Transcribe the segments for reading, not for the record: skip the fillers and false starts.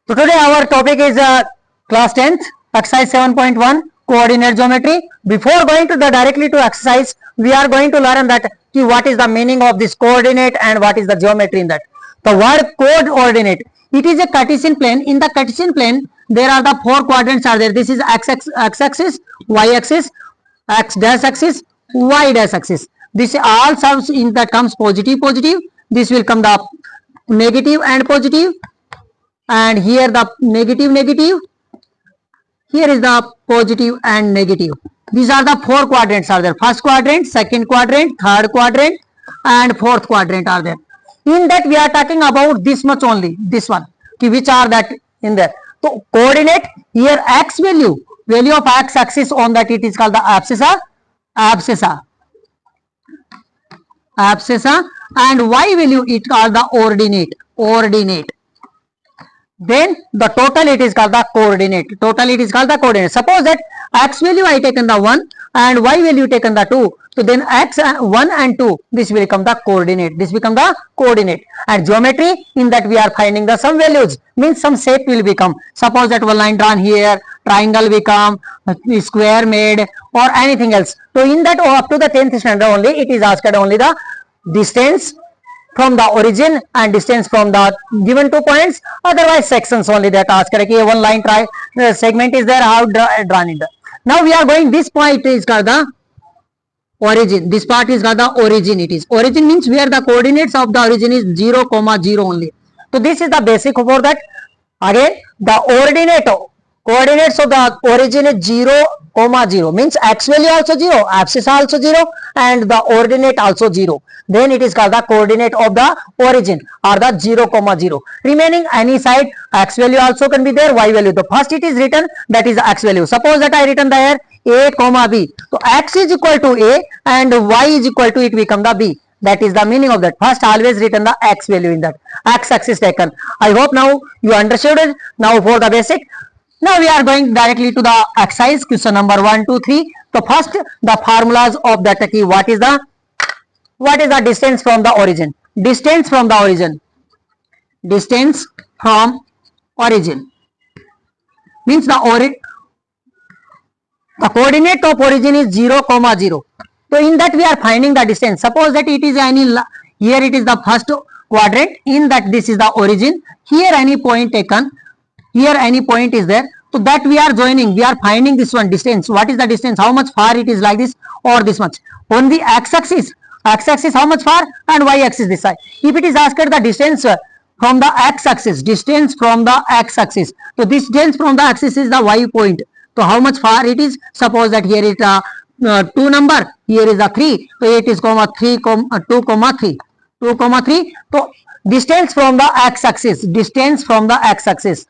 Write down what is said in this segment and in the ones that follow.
So today our topic is class 10th exercise 7.1 coordinate geometry. Before going to the directly to exercise, we are going to learn that what is the meaning of this coordinate and what is the geometry in that. The word coordinate, it is a Cartesian plane. In the Cartesian plane there are the four quadrants are there. This is x axis, y axis, x dash axis, y dash axis. This all sums in that comes positive. This will come the negative and positive, and here the negative, here is the positive and negative. These are the four quadrants are there. First quadrant, second quadrant, third quadrant and fourth quadrant are there. In that we are talking about this much only, this one, which are that in there. So coordinate, here x value of x axis on that, it is called the abscissa, and y value it called the ordinate. Then the total it is called the coordinate. Suppose that x value I taken the 1 and y value taken the 2. So then x 1 and 2, this will become the coordinate. And geometry, in that we are finding the some values, means some shape will become. Suppose that one line drawn here, triangle become, square made or anything else. So in that up to the 10th standard only, it is asked only the distance from the origin and distance from the given 2 points. Otherwise sections only that asked. One line segment is there, how drawn in the. Now we are going, this point is called the origin. This part is called the origin. It is origin means where the coordinates of the origin is 0, 0 only. So this is the basic for that. Again the coordinates of the origin is 0, 0 means x value also 0, abscissa also 0 and the ordinate also 0. Then it is called the coordinate of the origin or the 0, 0. Remaining any side x value also can be there, y value. The first it is written, that is x value. Suppose that I written there a, b. So x is equal to a and y is equal to, it become the b. That is the meaning of that. First always written the x value in that. X axis taken. I hope now you understood it. Now for the basic. Now we are going directly to the exercise question number 1, 2, 3. So first the formulas of that, what is the distance from the origin? Distance from origin means the coordinate of origin is 0, 0. So in that we are finding the distance. Suppose that it is any, here it is the first quadrant, in that this is the origin, here any point taken, here any point is there. So that we are joining, we are finding this one distance. What is the distance? How much far it is like this or this much? On the x-axis how much far, and y-axis this side. If it is asked the distance from the x-axis, so this distance from the axis is the y point. So how much far it is? Suppose that here is 2 number, here is a 3. So it is 3, 2, 3. So distance from the x-axis,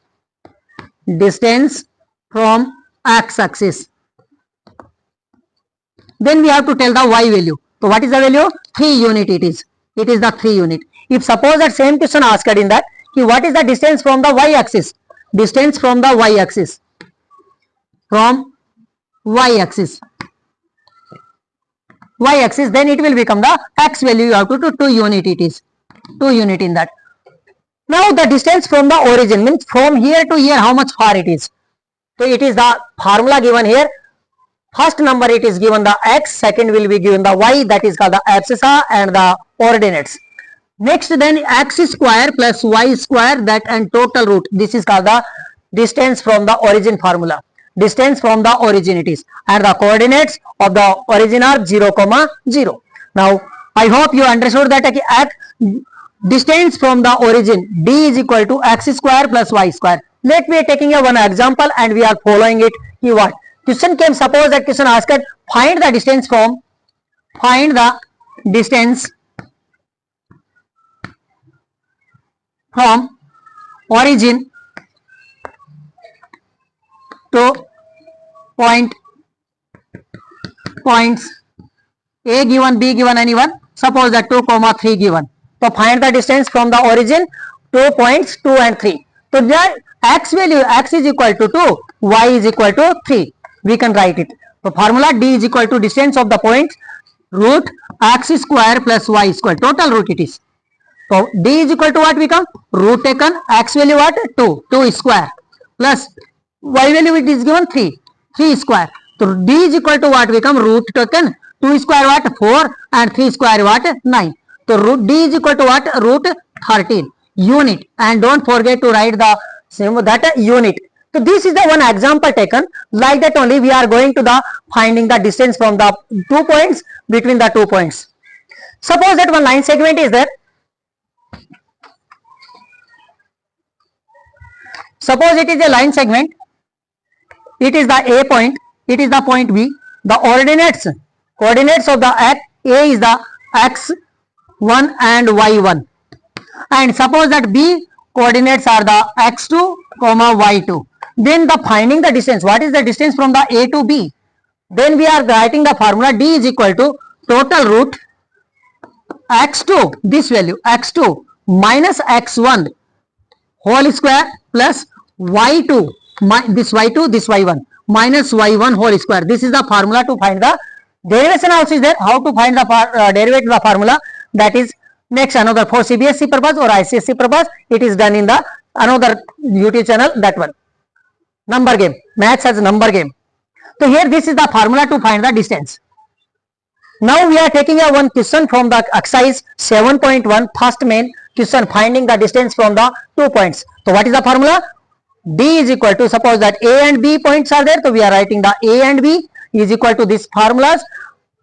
Then we have to tell the y value. So what is the value? 3 unit it is. It is the 3 unit. If suppose that same question asked in that, what is the distance from the y-axis? Y-axis, then it will become the x value. You have to do 2 unit. It is 2 unit in that. Now the distance from the origin means from here to here, how much far it is? So it is the formula given here. First number it is given the x, second will be given the y, that is called the abscissa and the ordinates. Next then x square plus y square, that and total root. This is called the distance from the origin formula. Distance from the origin it is, and the coordinates of the origin are 0, 0. Now I hope you understood that at distance from the origin d is equal to x square plus y square. Let me taking a one example and we are following it. What question came? Suppose that question asked, find the distance from origin to points a given, b given, anyone. Suppose that 2, 3 given. So find the distance from the origin to points 2 and 3. So there x value, x is equal to 2, y is equal to 3. We can write it. So formula d is equal to distance of the points root x square plus y square, total root it is. So d is equal to what become? Root taken x value what? 2 square plus y value it is given 3 square. So d is equal to what become? Root taken 2 square what? 4 and 3 square what? 9. So root d is equal to what? Root 13 unit, and don't forget to write the same that unit. So this is the one example taken. Like that only we are going to the finding the distance from the 2 points between the 2 points. Suppose that one line segment is there. Suppose it is a line segment. It is the A point. It is the point B. The coordinates of the A is the x1 and y1. And suppose that B coordinates are the x2, y2. Then the finding the distance. What is the distance from the A to B? Then we are writing the formula d is equal to total root x2, this value x2 minus x1 whole square plus y2, this y2, this y1 minus y1 whole square. This is the formula to find the derivation. Also is there. How to find the derivative the formula? That is next another for CBSE purpose or ICSE purpose. It is done in the another YouTube channel, that one. Number game. Maths as number game. So here this is the formula to find the distance. Now we are taking a one question from the exercise 7.1 first main question, finding the distance from the 2 points. So what is the formula? D is equal to, suppose that A and B points are there, so we are writing the A and B is equal to this formulas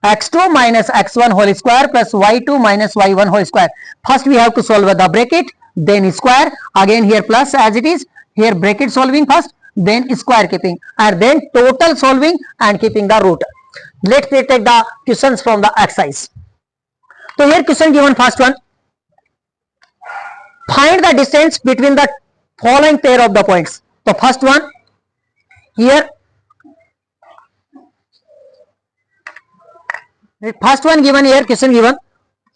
x2 minus x1 whole square plus y2 minus y1 whole square. First we have to solve the bracket, then square, again here plus as it is, here bracket solving first, then square keeping, and then total solving and keeping the root. Let's take the questions from the exercise. So here question given first one. Find the distance between the following pair of the points. So first one here, the first one given here, question given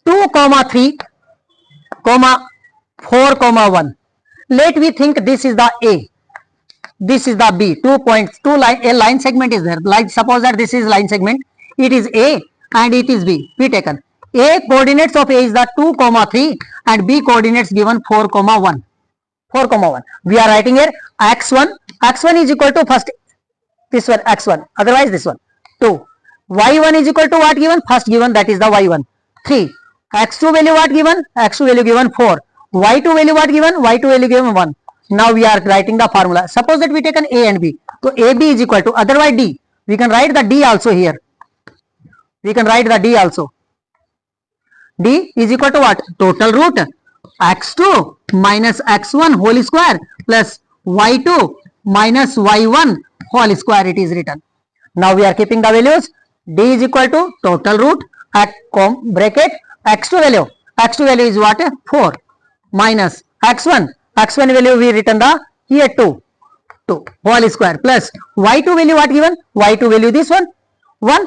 2, 3, 4, 1. Let me think this is the A, this is the B. 2 points, a line segment is there. Like suppose that this is line segment, it is A and it is B. We taken A coordinates of A is the 2, 3 and B coordinates given 4, 1. 4, 1. We are writing here x1 is equal to first this one x1, otherwise this one 2. y1 is equal to what given? First given, that is the y1 3. x2 value what given? x2 value given 4. y2 value what given? y2 value given 1. Now we are writing the formula. Suppose that we taken A and B. So AB is equal to, otherwise D. We can write the D also here. We can write the D also. D is equal to what? Total root x2 minus x1 whole square plus y2 minus y1 whole square, it is written. Now we are keeping the values. D is equal to total root at bracket x2 value is what? 4 minus x1 value we written the here 2 whole square plus y2 value what given? y2 value this one 1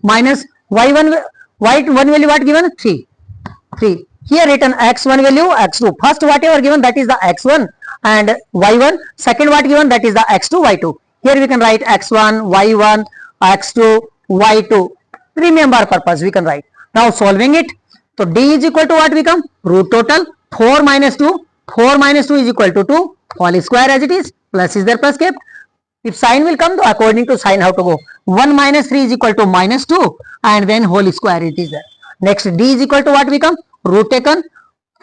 minus y1 value what given? 3. Here written x1 value x2. First whatever given, that is the x1 and y1. Second what given, that is the x2 y2. Here we can write x1 y1 x2 y2. Remember purpose we can write. Now solving it. So D is equal to what become? Root total 4 minus 2. 4 minus 2 is equal to 2 whole square as it is, plus is there plus kept. If sign will come, to according to sign how to go. 1 minus 3 is equal to minus 2 and then whole square it is there. Next D is equal to what become? Root taken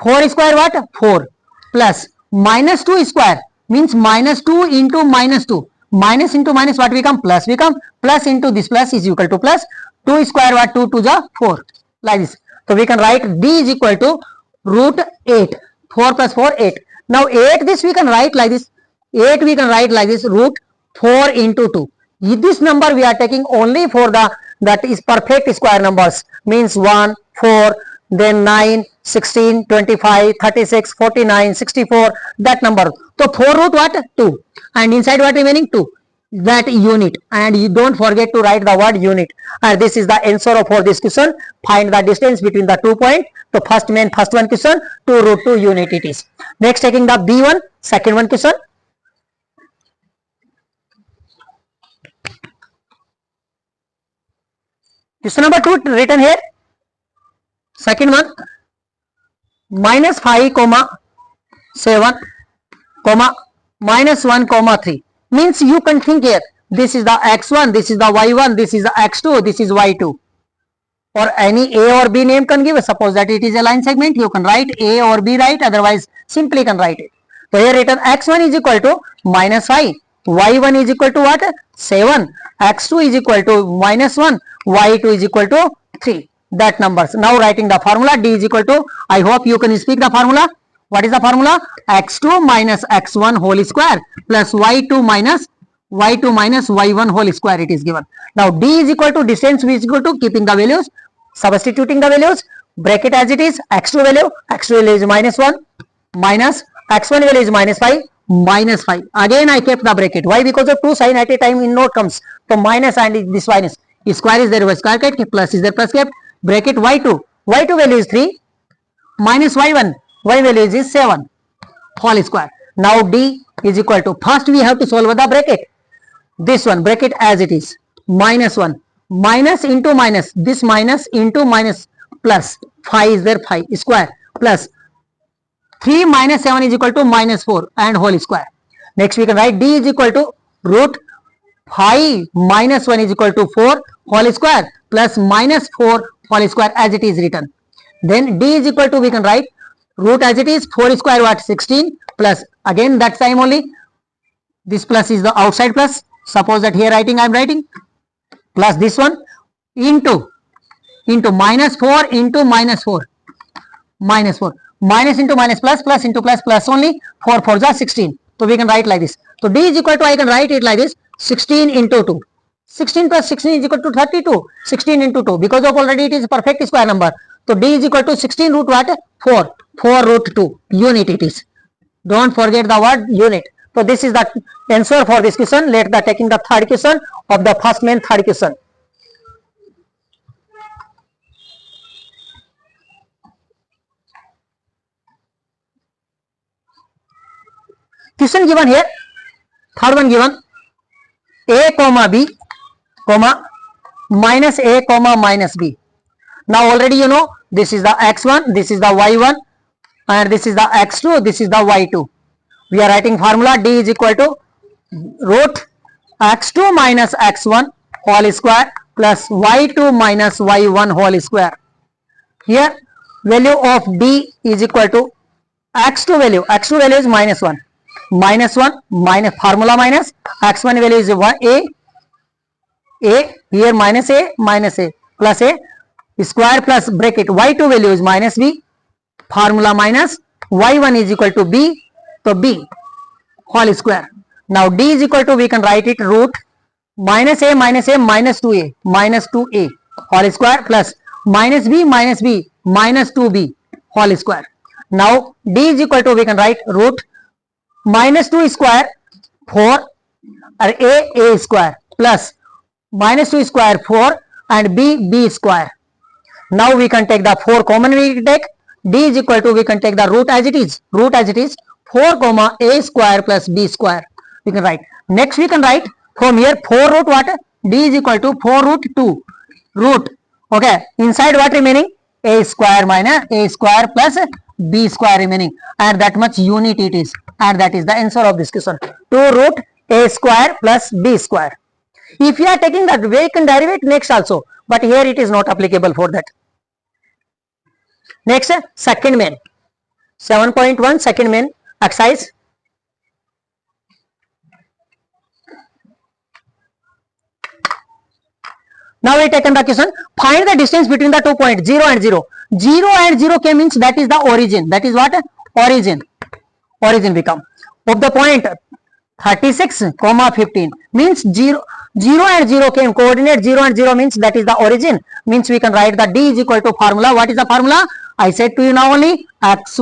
4 square what? 4 plus minus 2 square means minus 2 into minus 2. Minus into minus what become? Plus become. Plus into this plus is equal to plus. 2 square what? 2 to the 4 like this. So we can write D is equal to root 8. 4 plus 4 8. Now 8 this we can write like this. 8 we can write like this, root 4 into 2. This number we are taking only for the that is perfect square numbers, means 1, 4, then 9, 16, 25, 36, 49, 64, that number. So 4 root what? 2 and inside what remaining? 2. That unit, and you don't forget to write the word unit. And this is the answer for this question. Find the distance between the 2 points. So first one question 2 root 2 unit it is. Next taking the B1, second one question. Question number 2 written here. Second one. minus 5 comma 7 comma minus 1 comma 3 means you can think here this is the x1, this is the y1, this is the x2, this is y2, or any a or b name can give. Suppose that it is a line segment, you can write a or b, right? Otherwise simply can write it. So here written x1 is equal to minus 5, y1 is equal to what? 7, x2 is equal to minus 1, y2 is equal to 3. That numbers. Now writing the formula, d is equal to, I hope you can speak the formula. What is the formula? x2 minus x1 whole square plus y2 minus y1 whole square it is given. Now d is equal to distance is equal to keeping the values, substituting the values, bracket as it is, x2 value is minus 1 minus x1 value is minus 5 minus 5. Again I kept the bracket. Why? Because of 2 sign at a time in note comes. So minus and this minus. Square is there, square kept, plus is there, plus kept. Bracket y2 value is 3 minus y1, y value is 7 whole square. Now d is equal to, first we have to solve the bracket. This one bracket as it is, minus 1 minus into minus, this minus into minus, plus 5 is there, 5 square, plus 3 minus 7 is equal to minus 4 and whole square. Next we can write d is equal to root 5 minus 1 is equal to 4 whole square plus minus 4 whole square as it is written. Then d is equal to, we can write root as it is, 4 square what, 16, plus again that time only this plus is the outside plus. Suppose that here writing, I am writing plus this one into minus 4 into minus 4, minus 4, minus into minus plus, plus into plus, plus only 4 4 are 16. So we can write like this. So d is equal to, I can write it like this, 16 into 2. 16 plus 16 is equal to 32. 16 into 2, because of already it is a perfect square number. So d is equal to 16 root what? 4. 4 root 2. Unit it is. Don't forget the word unit. So this is the answer for this question. Let the taking the third question of the first main third question. Question given here, third one given, a comma b comma minus a comma minus b. Now already you know this is the x1, this is the y1, and this is the x2, this is the y2. We are writing formula, d is equal to root x2 minus x1 whole square plus y2 minus y1 whole square. Here value of d is equal to x2 value is minus 1 minus formula minus x1 value is a here minus a plus a square plus bracket y2 value is minus b, formula minus y1 is equal to b, so b whole square. Now d is equal to, we can write it root minus a minus 2a whole square plus minus b minus 2b whole square. Now d is equal to, we can write root minus 2 square 4 or a square plus minus 2 square 4 and b square. Now we can take the 4 common, we take d is equal to, we can take the root as it is 4 comma a square plus b square we can write. Next we can write from here 4 root what, d is equal to 4 root 2 root, okay, inside what remaining, a square minus a square plus b square remaining, and that much unit it is, and that is the answer of this question, 2 root a square plus b square. If you are taking that way, you can derive it next also, but here it is not applicable for that. Next second main 7.1 second main exercise. Now we take the question, find the distance between the 2 points 0 and 0. 0 and 0 k means that is the origin, that is what, origin become of the point 36 comma 15 means 0 and 0 came, coordinate 0 and 0 means that is the origin, means we can write the d is equal to formula. What is the formula? I said to you now only, x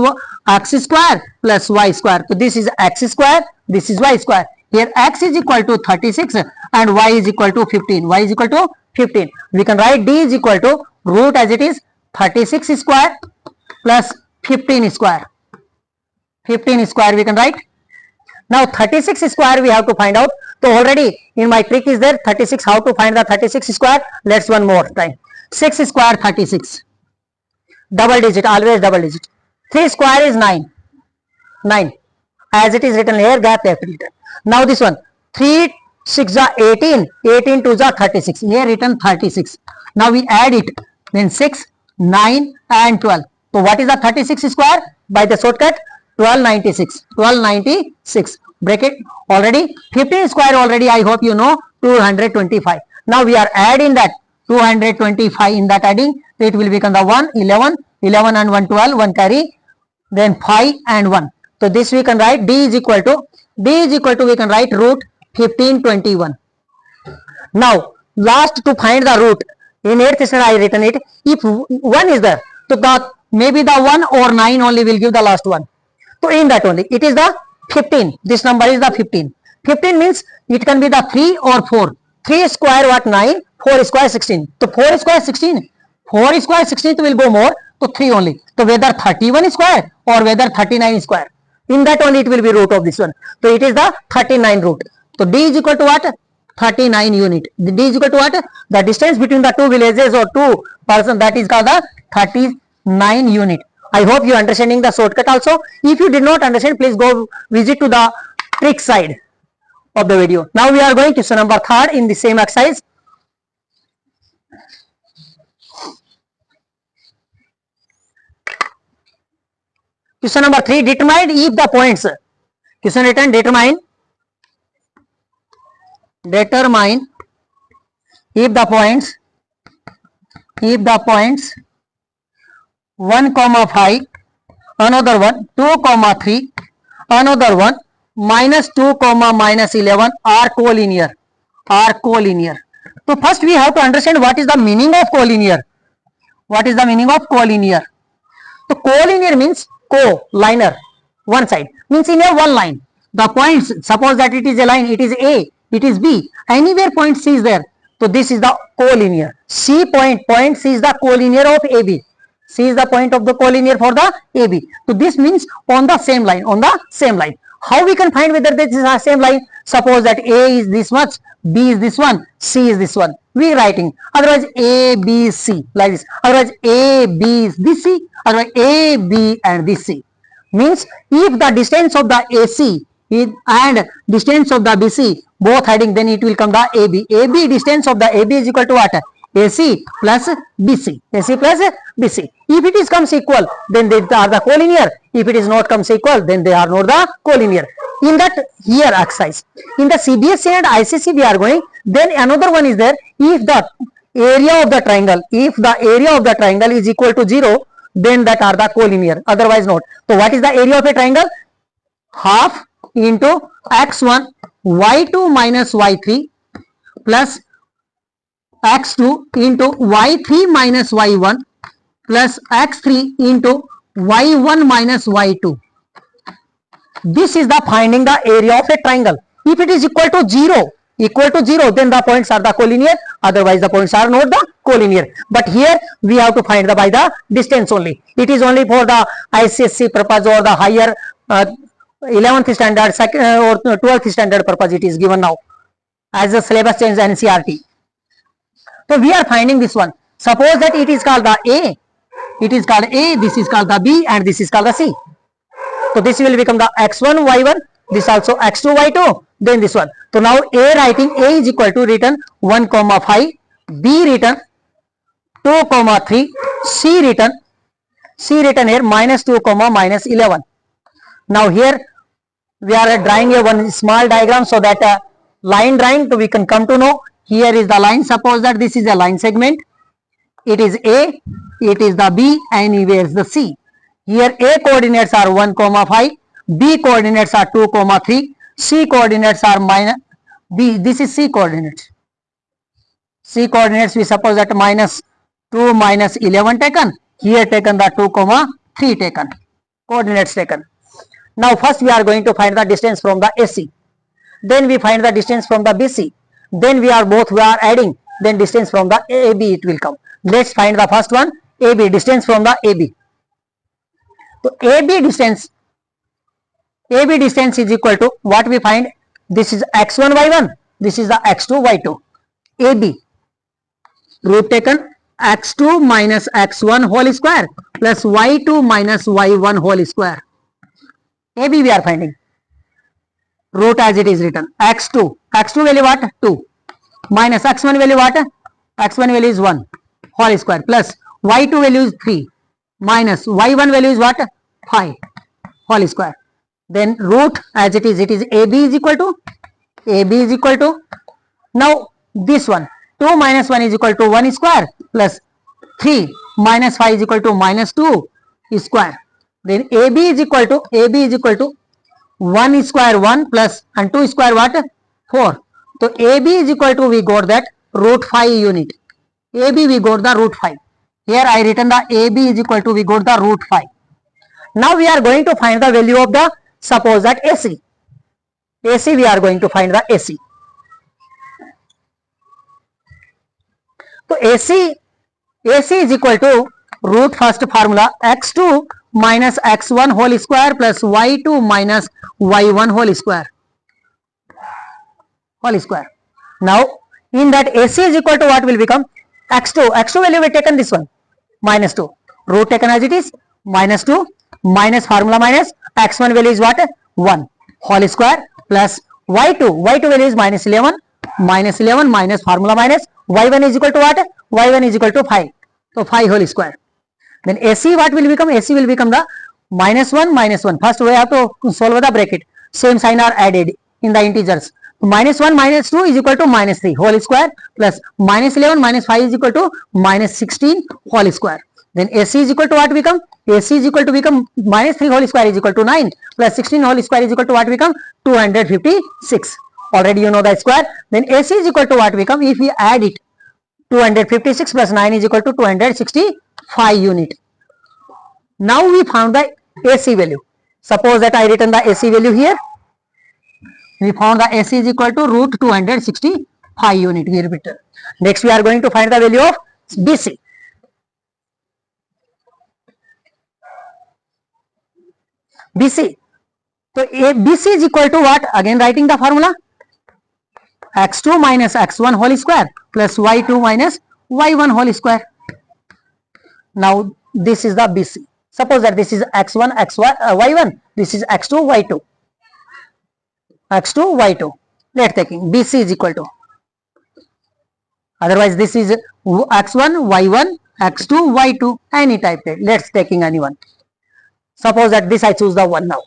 square plus y square. So this is x square, this is y square. Here x is equal to 36 and y is equal to 15. Y is equal to 15. We can write d is equal to root as it is 36 square plus 15 square. 15 square we can write. Now 36 square we have to find out. So already in my trick is there 36. How to find the 36 square? Let's one more time. 6 square 36. Double digit, always double digit. 3 square is 9. 9. As it is written here, gap capital. Now this one, 3 6 are 18, 18 2 are 36. Here written 36. Now we add it. Then 6, 9 and 12. So what is the 36 square? By the shortcut, 1296. 1296. Bracket already. 15 square already I hope you know, 225. Now we are adding that 225 in that adding. So it will become the 1, 11, 11 and 1, 12, 1 carry. Then 5 and 1. So this we can write D is equal to we can write root 1521. Now last to find the root, in 8th standard I written it, if 1 is there, so the maybe the 1 or 9 only will give the last one. So in that only it is the 15. This number is the 15. 15 means it can be the 3 or 4. 3 square what 9, 4 square 16. So 4 square 16. 4 square 16 will go more to 3 only. So whether 31 square or whether 39 square. In that only it will be root of this one. So it is the 39 root. So D is equal to what? 39 unit. The D is equal to what? The distance between the two villages or two person, that is called the 39 unit. I hope you are understanding the shortcut also. If you did not understand, please go visit to the trick side of the video. Now we are going to question number 3rd in the same exercise. Question number 3, determine if the points. Question written, determine if the points 1, 5, another one 2, 3, another one -2, -11 are collinear. So first we have to understand what is the meaning of collinear. What is the meaning of collinear? So collinear means co-liner, one side, means in a one line. The points, suppose that it is a line, it is A, it is B, anywhere point C is there. So this is the collinear. C point C is the collinear of AB. C is the point of the collinear for the AB. So this means on the same line, How we can find whether this is the same line? Suppose that A is this much, B is this one, C is this one. We writing. Otherwise A, B, C like this. Otherwise A, B is this C. Otherwise A, B and this C. Means if the distance of the AC and distance of the BC both heading, then it will come the AB. AB distance of the AB is equal to what? AC plus BC. AC plus BC. If it is comes equal, then they are the collinear. If it is not comes equal, then they are not the collinear. In that here exercise, in the CBSE and ICC we are going. Then another one is there. If the area of the triangle, is equal to 0, then that are the collinear. Otherwise not. So what is the area of a triangle? Half into x1 y2 minus y3 plus x2 into y3 minus y1 plus x3 into y1 minus y2. This is the finding the area of a triangle. If it is equal to 0, then the points are the collinear. Otherwise the points are not the collinear. But here we have to find by the distance only. It is only for the ICSE purpose or the higher 11th standard or 12th standard purpose it is given now as the syllabus change NCERT. So we are finding this one. Suppose that it is called the A, this is called the B and this is called the C. So this will become the x1 y1, this also x2 y2, then this one. So now A writing, A is equal to written 1, 5, B written 2, 3, C written here -2, -11. Now here we are drawing a one small diagram so that line drawing, so we can come to know. Here is the line. Suppose that this is a line segment. It is A, it is the B, and here is the C. Here A coordinates are 1, 5, B coordinates are 2, 3, C coordinates are B. This is C coordinates. C coordinates we suppose that -2, -11 taken. Here taken the 2, 3 taken. Coordinates taken. Now first we are going to find the distance from the AC. Then we find the distance from the BC. Then we are adding. Then distance from the AB it will come. Let's find the first one. AB, distance from the AB. So AB distance is equal to what we find. This is x1 y1. This is the x2 y2. AB root taken x2 minus x1 whole square plus y2 minus y1 whole square. AB we are finding. Root as it is written. x2 value what? 2 minus x1 value what? x1 value is 1 whole square plus y2 value is 3 minus y1 value is what? 5 whole square. Then root as it is AB is equal to now this one 2 minus 1 is equal to 1 square plus 3 minus 5 is equal to minus 2 square. Then AB is equal to 1 square 1 plus and 2 square what? 4. So AB is equal to, we got that root 5 unit. AB we got the root 5. Here I written the AB is equal to, we got the root 5. Now we are going to find the value of the, suppose that AC. AC we are going to find the AC. So AC is equal to root first formula x2 minus x1 whole square plus y2 minus y1 whole square. Now in that AC is equal to what will become? x2 value we taken this one minus 2, root taken as it is minus 2 minus formula minus x1 value is what? 1 whole square plus y2 value is minus 11 minus formula minus y1 is equal to what? Y1 is equal to 5. So 5 whole square. Then AC what will become? AC will become the minus 1. First we have to solve the bracket. Same sign are added in the integers. Minus 1 minus 2 is equal to minus 3 whole square plus minus 11 minus 5 is equal to minus 16 whole square. Then AC is equal to what become? AC is equal to become minus 3 whole square is equal to 9 plus 16 whole square is equal to what become? 256. Already you know the square. Then AC is equal to what become? If we add it, 256 plus 9 is equal to 265 unit. Now we found the AC value. Suppose that I written the AC value here. We found the AC is equal to root 265 unit. We repeat. Next we are going to find the value of BC. BC. So BC is equal to what? Again writing the formula. x2 minus x1 whole square plus y2 minus y1 whole square. Now this is the BC. Suppose that this is x1 y1, this is x2 y2. Let's taking BC is equal to, otherwise this is x1 y1 x2 y2, any type. Let's taking anyone. Suppose that this I choose the 1 now.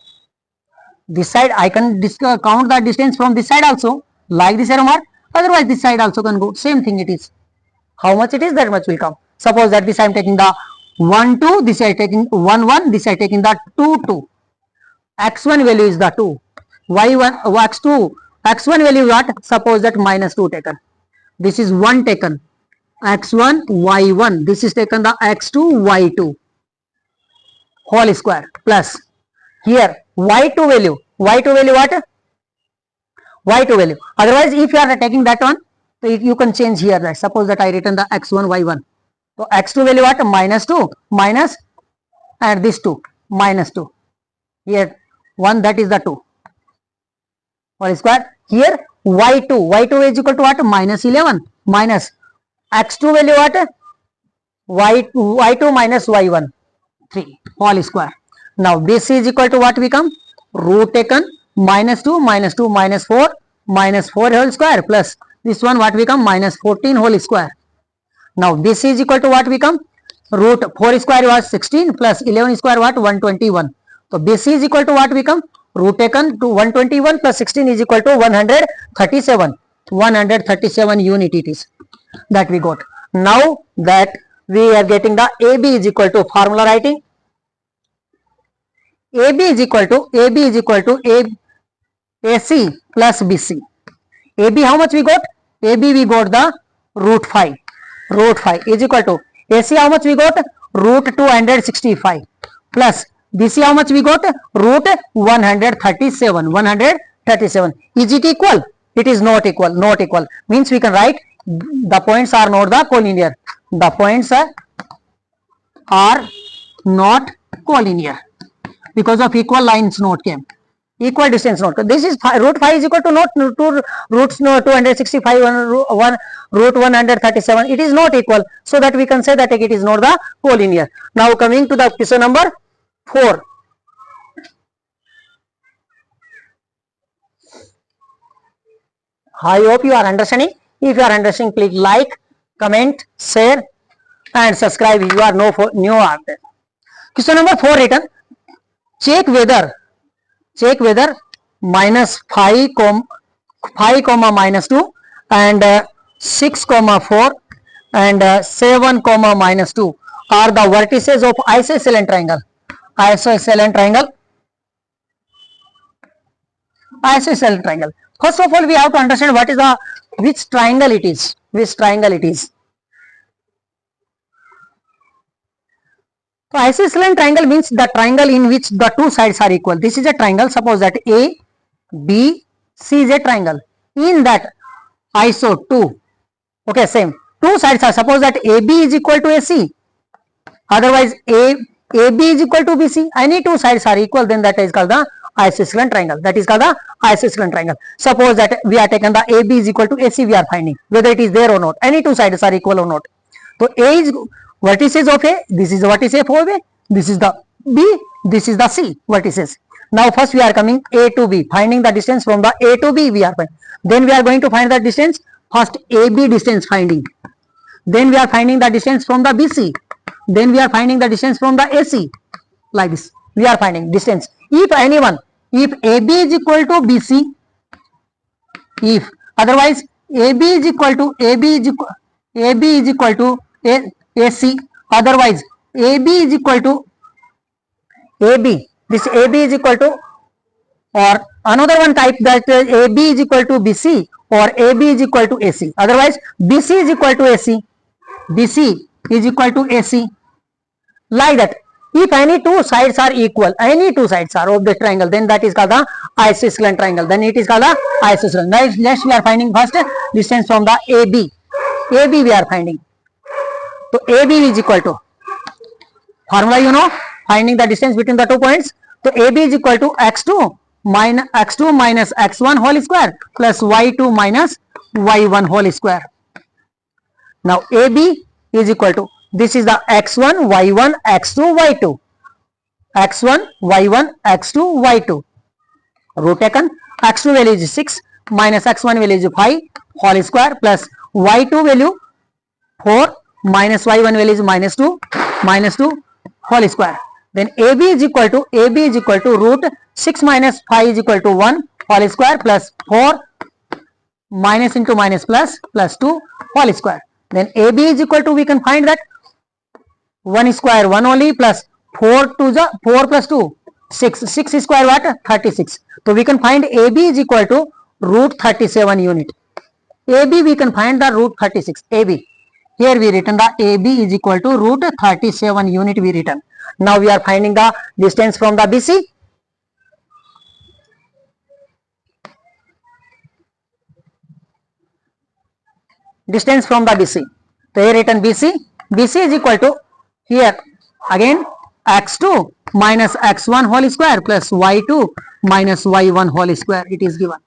This side I can count the distance from this side also, like this arrow mark. Otherwise this side also can go. Same thing it is. How much it is, that much will come. Suppose that this I am taking the 1 2, this I am taking 1 1, this I am taking the 2 2. x1 value is the 2, y1 x2 x1 value what? Suppose that minus 2 taken. This is 1 taken, x1 y1. This is taken the x2 y2 whole square plus here y2 value what? y2 value. Otherwise if you are taking that one, so you can change here that. Suppose that I written the x1 y1. So x2 value what? Minus 2 minus and this 2 minus 2. Here 1, that is the 2 whole square. Here y2 is equal to what? Minus 11 minus x2 value what? y2 minus y1 3 whole square. Now this is equal to what become? Root taken minus 2 minus 4 whole square plus this one what become? Minus 14 whole square. Now this is equal to what become? Root 4 square was 16 plus 11 square what? 121. So this is equal to what become? Root taken to 121 plus 16 is equal to 137. 137 unit it is that we got. Now that we are getting the AB is equal to, formula writing. AB is equal to AC plus BC. AB how much we got? AB we got the root 5. Root 5 is equal to AC how much we got? Root 265 plus BC how much we got? Root 137. 137. Is it equal? It is not equal. Not equal means we can write the points are not the collinear. The points are not collinear because of equal lines not came. equal distance note. This is root 5 is equal to not to roots no 265 1 root 137. It is not equal, so that we can say that it is not the collinear. Now coming to the question number 4. I hope you are understanding. If you are understanding, please like, comment, share and subscribe if you are new out there. Question number 4 written, check whether minus 5 comma minus 2 and 6 comma 4 and 7 comma minus 2 are the vertices of isosceles triangle. Isosceles triangle. First of all, we have to understand what is the which triangle it is. So isosceles triangle means the triangle in which the two sides are equal. This is a triangle. Suppose that A, B, C is a triangle. In that iso 2, okay, same. Two sides are, suppose that AB is equal to AC. Otherwise AB is equal to BC. Any two sides are equal, then that is called the isosceles triangle. Suppose that we are taken the AB is equal to AC, we are finding whether it is there or not. Any two sides are equal or not. So A is vertices of A, this is the vertices of A, this is the B, this is the C vertices. Now first we are coming A to B, finding the distance from the A to B we are finding. Then we are going to find the distance, first AB distance finding. Then we are finding the distance from the BC. Then we are finding the distance from the AC. Like this, we are finding distance. If anyone, if AB is equal to BC, if otherwise AB is equal to AC, otherwise AB is equal to AB. This AB is equal to, or another one type that AB is equal to BC or AB is equal to AC. Otherwise BC is equal to AC. BC is equal to AC. Like that. If any two sides are equal, any two sides are of the triangle, then that is called the isosceles triangle. Then it is called the isosceles. Next we are finding first distance from the AB. AB we are finding. So AB is equal to, formula you know, finding the distance between the 2 points. So AB is equal to x2 minus x1 whole square plus y2 minus y1 whole square. Now AB is equal to, this is the x1 y1 x2 y2, x1 y1 x2 y2. Root taken, x2 value is 6 minus x1 value is 5 whole square plus y2 value 4 minus y1 value is minus 2 whole square. Then AB is equal to root 6 minus 5 is equal to 1 whole square plus 4 minus into minus plus 2 whole square. Then AB is equal to, we can find that 1 square 1 only plus 4 to the 4 plus 2 6 square what 36. So we can find AB is equal to root 37 unit. AB we can find the root 36. AB here we written the AB is equal to root 37 unit we written. Now we are finding the distance from the BC. Distance from the BC. So here written BC is equal to, here again x2 minus x1 whole square plus y2 minus y1 whole square it is given.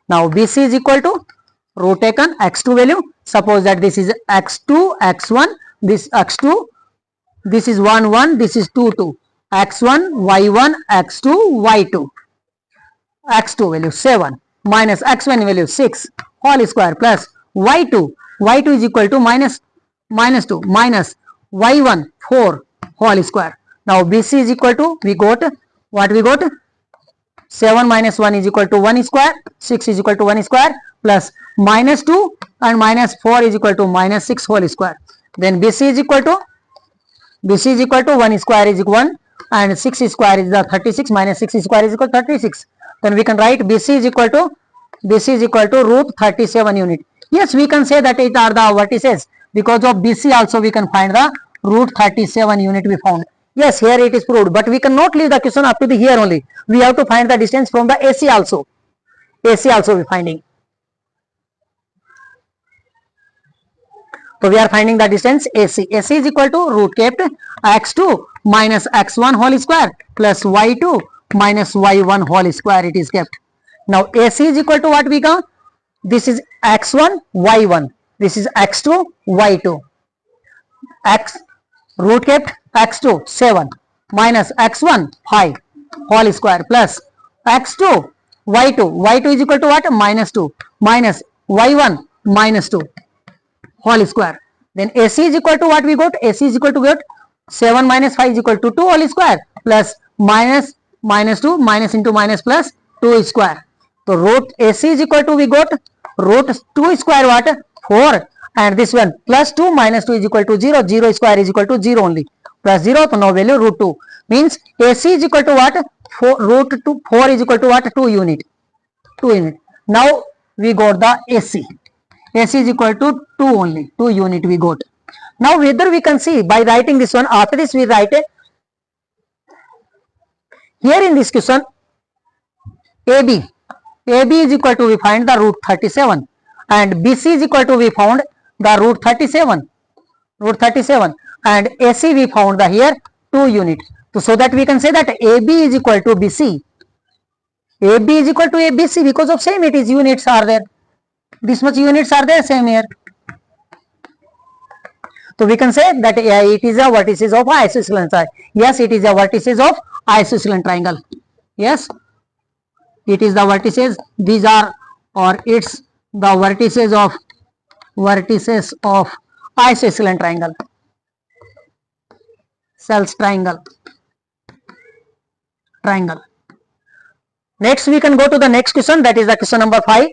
Now BC is equal to root taken x2 value. Suppose that this is x2 x1, this x2, this is 1 1, this is 2 2, x1 y1 x2 y2, x2 value 7 minus x1 value 6 whole square plus y2 is equal to minus 2 minus y1 4 whole square. Now BC is equal to, we got what we got, 7 minus 1 is equal to 1 square, 6 is equal to 1 square plus minus 2 and minus 4 is equal to minus 6 whole square. Then BC is equal to 1 square is 1 and 6 square is the 36 minus 6 square is equal to 36. Then we can write BC is equal to root 37 unit. Yes, we can say that it are the vertices. Because of BC also we can find the root 37 unit we found. Yes, here it is proved, but we cannot leave the question up to the here only. We have to find the distance from the AC also. AC also we finding. So we are finding the distance AC. AC is equal to root kept x2 minus x1 whole square plus y2 minus y1 whole square it is kept. Now AC is equal to what we got? This is x1 y1, this is x2 y2, x root kept x2 7 minus x1 5 whole square plus x2 y2 is equal to what? Minus 2 minus y1 minus 2 whole square. Then AC is equal to what we got? AC is equal to get 7 minus 5 is equal to 2 whole square plus minus 2 minus into minus plus 2 square. So root AC is equal to we got root 2 square what? 4, and this one plus 2 minus 2 is equal to 0, 0 square is equal to 0 only, plus 0, so no value root 2, means AC is equal to what? 4 root 2 4 is equal to what? 2 unit. Now we got the AC is equal to 2 only, 2 unit we got. Now whether we can see by writing this one, after this we write it here in this question AB is equal to we find the root 37 and BC is equal to we found the root 37 and AC we found the here 2 unit. So that we can say that AB is equal to BC, AB is equal to ABC because of same it is units are there, this much units are there same here. So we can say that it is a vertices of isosceles triangle. Yes, it is a vertices of isosceles triangle. Yes, it is the vertices, these are, or it's the vertices of isosceles triangle, cells triangle. Next we can go to the next question, that is the question number 5.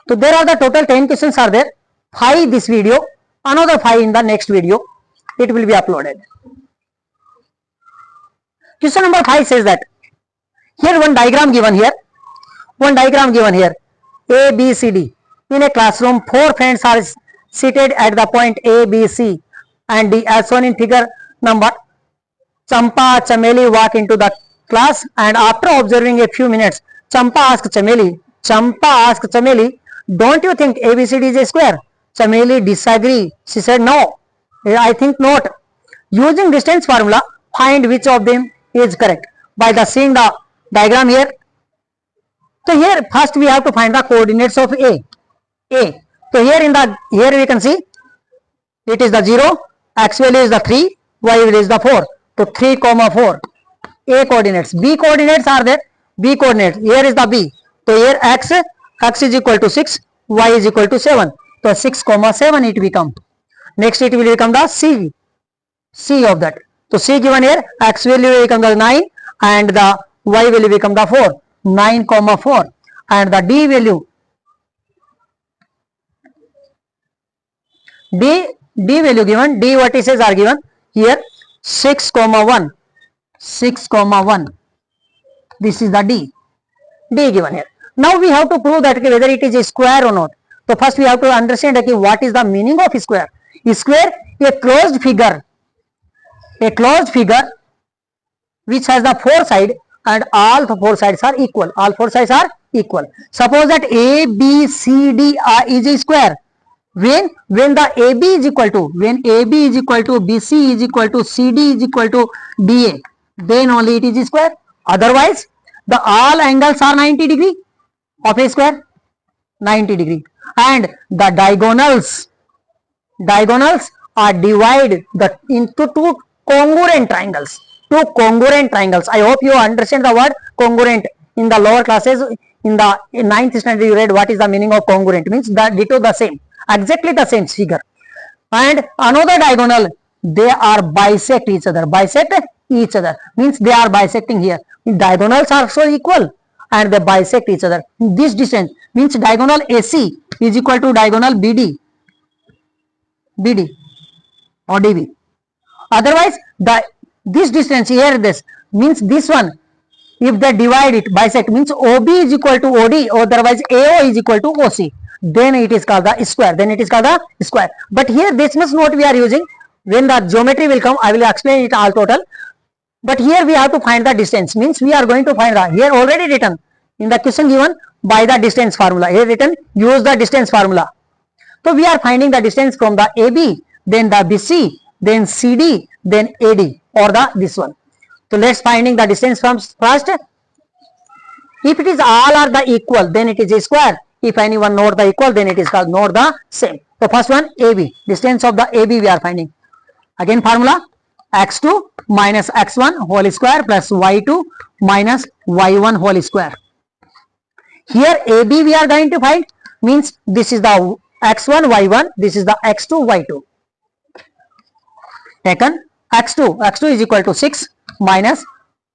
So there are the total 10 questions are there, 5 this video, another 5 in the next video, it will be uploaded. Question number 5 says that, here one diagram given here, A, B, C, D. In a classroom, 4 friends are seated at the point A, B, C and D as shown in figure number. Champa, Chameli walk into the class and after observing a few minutes, Champa asked Chameli, don't you think ABCD is a square? Chameli disagree. She said no, I think not. Using distance formula, find which of them is correct. By the seeing the diagram here. So here first we have to find the coordinates of A. So here we can see it is the 0, x value is the 3, y value is the 4. So 3, 4. A coordinates. B coordinates are there. B coordinates. Here is the B. So here x is equal to 6, y is equal to 7. So 6, 7 it become. Next it will become the C of that. So C given here, x value will become the 9 and the y value become the 4. 9, 4 and the D value. D value given, D vertices are given here 6, 1. This is the D given here. Now we have to prove that whether it is a square or not. So first we have to understand what is the meaning of square. Square, a closed figure which has the 4 sides and all the 4 sides are equal. Suppose that A, B, C, D is a square. When the AB is equal to, BC is equal to, CD is equal to DA, then only it is a square. Otherwise, the all angles are 90 degree of a square, 90 degree, and the diagonals are divided into two congruent triangles. I hope you understand the word congruent. In the lower classes, in the 9th standard, you read what is the meaning of congruent. Means that ditto the same, exactly the same figure. And another diagonal, they are bisect each other. Means they are bisecting here. Diagonals are so equal and they bisect each other. This distance means diagonal AC is equal to diagonal BD or DB. Otherwise, this distance here, this means this one, if they divide it, bisect, means OB is equal to OD, otherwise AO is equal to OC. Then it is called the square. But here this much note we are using. When the geometry will come, I will explain it all total. But here we have to find the distance. Means we are going to find the, here already written, in the question given by the distance formula. Here written use the distance formula. So we are finding the distance from the AB, then the BC, then CD, then AD, or the this one. So let's finding the distance from first. If it is all are the equal, then it is a square. If anyone not the equal, then it is called not the same. So first one AB, distance of the AB we are finding. Again formula x2 minus x1 whole square plus y2 minus y1 whole square. Here AB we are going to find, means this is the x1 y1, this is the x2 y2. Taken x2 is equal to 6 minus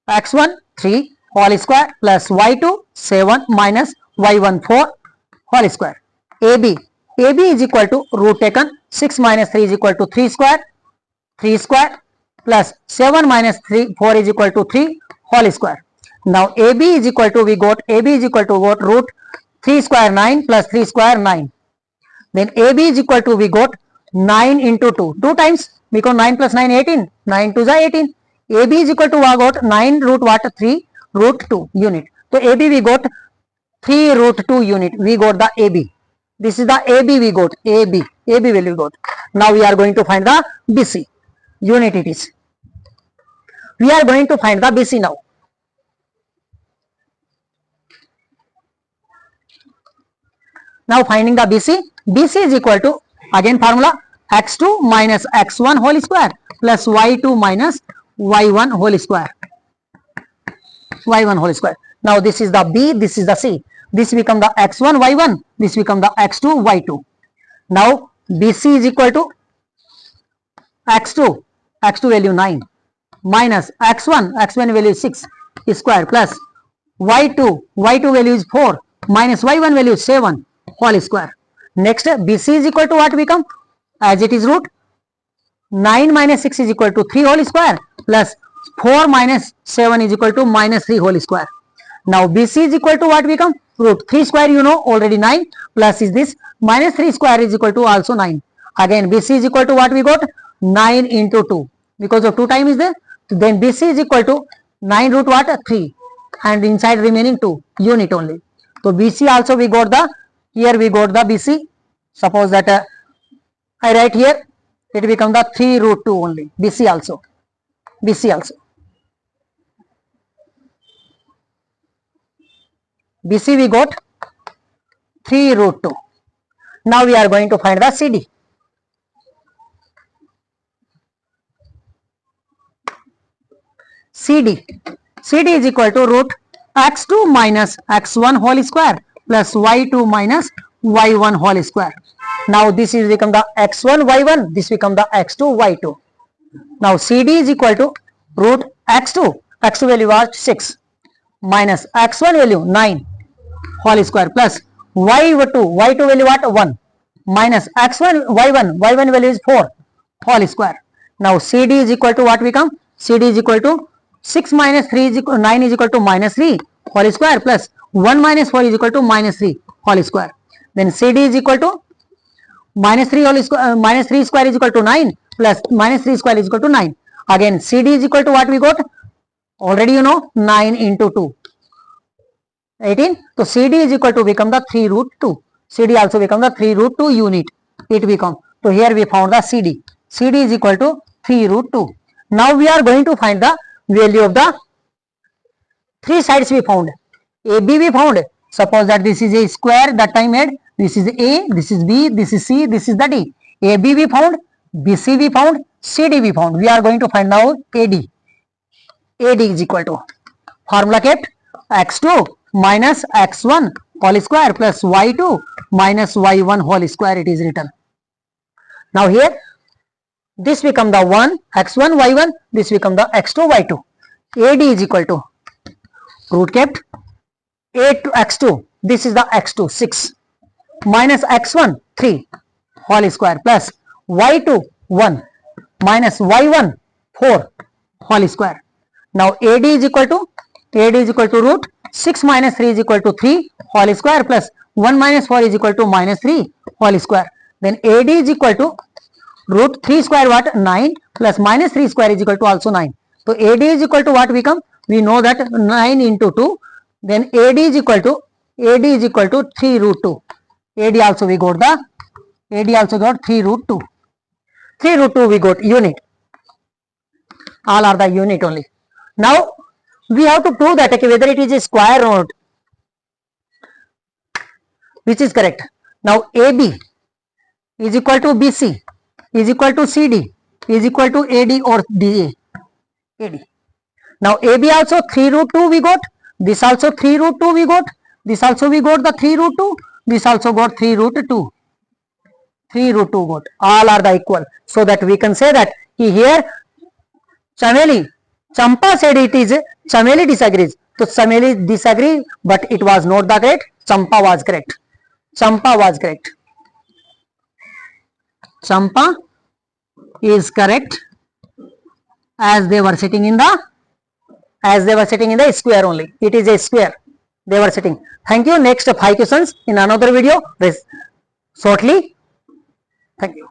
x1 3 whole square plus y2 7 minus y1 4 whole square. AB is equal to root taken 6 minus 3 is equal to 3 square plus 7 minus 4 is equal to 3 whole square. Now AB is equal to root 3 square 9 plus 3 square 9. Then AB is equal to we got 9 into 2 times, because 9 plus 9 18, 9 to the 18. AB is equal to we got 9 root what 3 root 2 unit. So AB we got 3 root 2 unit, we got the AB. This is the AB we got, AB value we got. Now we are going to find the BC, unit it is. We are going to find the BC now. Now finding the BC is equal to, again formula, x2 minus x1 whole square plus y2 minus y1 whole square. Now this is the B, this is the C. This become the x1 y1, this become the x2 y2. Now BC is equal to x2 value 9 minus x1 value is 6 square plus y2 value is 4 minus y1 value is 7 whole square. Next BC is equal to what become, as it is root 9 minus 6 is equal to 3 whole square plus 4 minus 7 is equal to minus 3 whole square. Now BC is equal to what become, root 3 square you know already 9 plus is this minus 3 square is equal to also 9. Again BC is equal to what we got, 9 into 2, because of 2 time is there. Then BC is equal to 9 root what 3 and inside remaining 2 unit only. So BC also we got the, here we got the BC. Suppose that I write here, it become the 3 root 2 only. BC also. BC we got 3 root 2. Now we are going to find the CD. CD is equal to root x2 minus x1 whole square plus y2 minus y1 whole square. Now this is become the x1 y1, this become the x2 y2. Now CD is equal to root x2 value was 6 minus x1 value 9 whole square plus y2 value what 1 minus x1 y1 value is 4 whole square. Now CD is equal to what become, CD is equal to 6 minus 3 is equal, 9 is equal to minus 3 whole square plus 1 minus 4 is equal to minus 3 whole square. Then CD is equal to minus 3 whole square, minus 3 square is equal to 9 plus minus 3 square is equal to 9. Again CD is equal to what we got, already you know 9 into 2 18. So CD is equal to become the 3 root 2. CD also become the 3 root 2 unit. It become. So here we found the CD. CD is equal to 3 root 2. Now we are going to find the value of the 3 sides we found. AB we found. Suppose that this is a square that time had. This is A, this is B, this is C, this is the D. AB we found, BC we found, CD we found. We are going to find now AD. AD is equal to, formula kept, x2 minus x1 whole square plus y2 minus y1 whole square it is written. Now here this become the 1 x1 y1, this become the x2 y2. AD is equal to root kept a to x2, this is the x2 6 minus x1 3 whole square plus y2 1 minus y1 4 whole square. Now AD is equal to root 6 minus 3 is equal to 3 whole square plus 1 minus 4 is equal to minus 3 whole square. Then AD is equal to root 3 square what 9 plus minus 3 square is equal to also 9. So AD is equal to what become? We know that 9 into 2 then AD is equal to 3 root 2. AD also we got the 3 root 2. 3 root 2 we got unit. All are the unit only. Now we have to prove that whether it is a square or not, which is correct. Now AB is equal to BC is equal to CD is equal to AD or DA. AD. Now AB also 3 root 2 we got, this also 3 root 2 we got, this also we got the 3 root 2, this also got 3 root 2. 3 root 2 got. All are the equal. So that we can say that here Champa said it is, Chameli disagrees. So Chameli disagree, but it was not the correct. Champa was correct. Champa was correct. Champa is correct, as they were sitting in the square only. It is a square they were sitting. Thank you. Next 5 questions in another video shortly. Thank you.